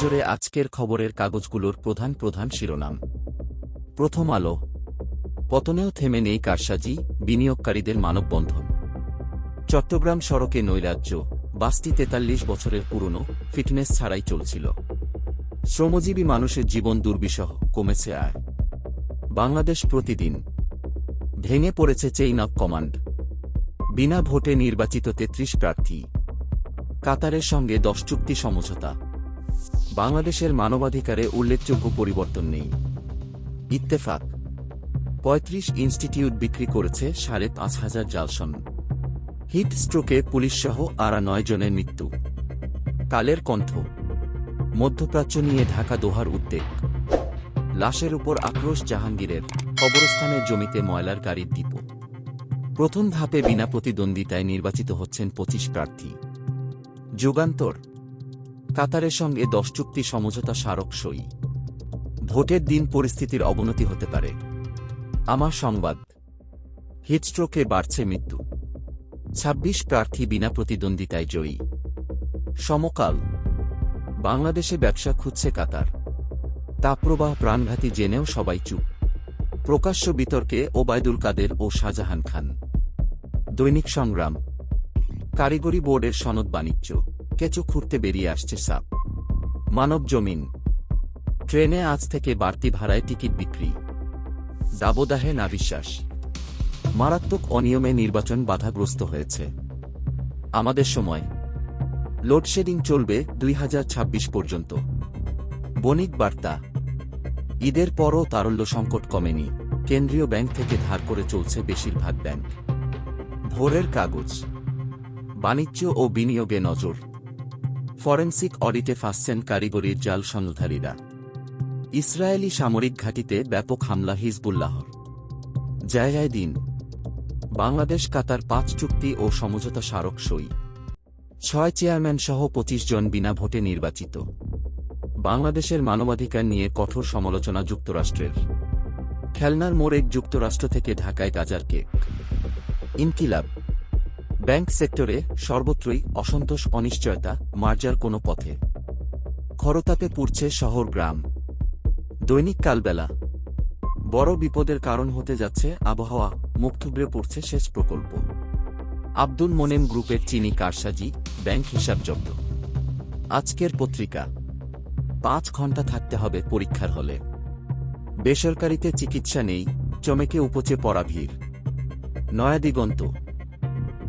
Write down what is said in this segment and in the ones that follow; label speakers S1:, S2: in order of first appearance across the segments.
S1: নজরে আজকের খবরের কাগজগুলোর প্রধান প্রধান শিরোনাম। প্রথম আলো। পতনেও থেমে নেই কারসাজি, বিনিয়োগকারীদের মানববন্ধন। চট্টগ্রাম সড়কে নৈরাজ্য, বাসটি ৪৩ বছরের পুরনো, ফিটনেস ছাড়াই চলছিল। শ্রমজীবী মানুষের জীবন দুর্বিষহ, কমেছে আয়। বাংলাদেশ প্রতিদিন। ভেঙে পড়েছে চেইন অব কমান্ড। বিনা ভোটে নির্বাচিত ৩৩ প্রার্থী। কাতারের সঙ্গে ১০ চুক্তি সমঝোতা। বাংলাদেশের মানবাধিকারে উল্লেখযোগ্য পরিবর্তন নেই। ইত্তেফাক। ৩৫ ইনস্টিটিউট বিক্রি করেছে ৫,৫০০ জালসন। হিট স্ট্রোকে পুলিশসহ আরা ৯ জনের মৃত্যু। কালের কণ্ঠ। মধ্যপ্রাচ্য নিয়ে ঢাকা দোহার উদ্বেগ। লাশের উপর আক্রোশ জাহাঙ্গীরের, কবরস্থানের জমিতে ময়লার গাড়ির ডিপো। প্রথম ধাপে বিনা প্রতিদ্বন্দ্বিতায় নির্বাচিত হচ্ছেন ২৫ প্রার্থী। যুগান্তর। কাতারের সঙ্গে ১০ চুক্তি সমঝোতা স্মারক সই। ভোটের দিন পরিস্থিতির অবনতি হতে পারে। আমার সংবাদ। হিটস্ট্রোকে বাড়ছে মৃত্যু। ২৬ প্রার্থী বিনা প্রতিদ্বন্দ্বিতায় জয়ী। সমকাল। বাংলাদেশে ব্যবসা খুঁজছে কাতার। তাপপ্রবাহ প্রাণঘাতী জেনেও সবাই চুপ। প্রকাশ্য বিতর্কে ওবায়দুল কাদের ও শাহজাহান খান। দৈনিক সংগ্রাম। কারিগরি বোর্ডের সনদ বাণিজ্য, কেঁচো খুঁড়তে বেরিয়ে আসছে সাপ। মানব জমিন। ট্রেনে আজ থেকে বাড়তি ভাড়ায় টিকিট বিক্রি। দাবদাহে নাবিশ্বাস। মারাত্মক অনিয়মে নির্বাচন বাধাগ্রস্ত হয়েছে। আমাদের সময়। লোডশেডিং চলবে ২০২৬ পর্যন্ত। বণিক বার্তা। ঈদের পরও তারল্য সংকট কমেনি, কেন্দ্রীয় ব্যাংক থেকে ধার করে চলছে বেশিরভাগ ব্যাংক। ভোরের কাগজ। বাণিজ্য ও বিনিয়োগে নজর। ফরেনসিক অডিটে ফাঁসছেন কারিগরির জাল সনদধারীরা। ইসরায়েলি সামরিক ঘাঁটিতে ব্যাপক হামলা হিজবুল্লাহর। জায়গায় দিন। বাংলাদেশ কাতার ৫ চুক্তি ও সমঝোতা স্মারক সই। ৬ চেয়ারম্যান সহ ২৫ জন বিনা ভোটে নির্বাচিত। বাংলাদেশের মানবাধিকার নিয়ে কঠোর সমালোচনা যুক্তরাষ্ট্রের। খেলনার মোড়ে যুক্তরাষ্ট্র থেকে ঢাকায় গাজার কেক। ইনকিলাব। ব্যাংক সেক্টরে সর্বত্রই অসন্তোষ, অনিশ্চয়তা, মার্জার কোনো পথে। খরতাপে পুড়ছে শহর গ্রাম। দৈনিক কালবেলা। বড় বিপদের কারণ হতে যাচ্ছে আবহাওয়া, মুখ থুবড়ে পড়ছে সেচ প্রকল্প। আব্দুল মোনেম গ্রুপের চিনি কারসাজি, ব্যাংক হিসাব জব্দ। আজকের পত্রিকা। ৫ ঘণ্টা থাকতে হবে পরীক্ষার হলে। বেসরকারিতে চিকিৎসা নেই, চমেকে উপচে পড়া ভিড়। নয়াদিগন্ত।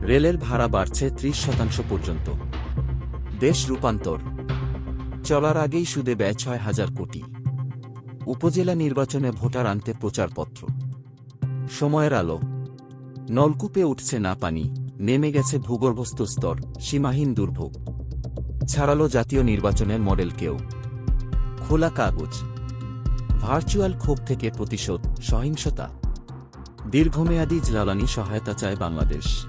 S1: রেলের ভাড়া বাড়ছে ৩০% পর্যন্ত। দেশ রূপান্তর। চলার আগেই সুদে ব্যয় ৬,০০০ কোটি। উপজেলা নির্বাচনে ভোটার আনতে প্রচারপত্র। সময়ের আলো। নলকূপে উঠছে না পানি, নেমে গেছে ভূগর্ভস্থ স্তর, সীমাহীন দুর্ভোগ। ছাড়ালো জাতীয় নির্বাচনের মডেলকেও। খোলা কাগজ। ভার্চুয়াল ক্ষোভ থেকে প্রতিশোধ, সহিংসতা। দীর্ঘমেয়াদী জ্বালানি সহায়তা চায় বাংলাদেশ।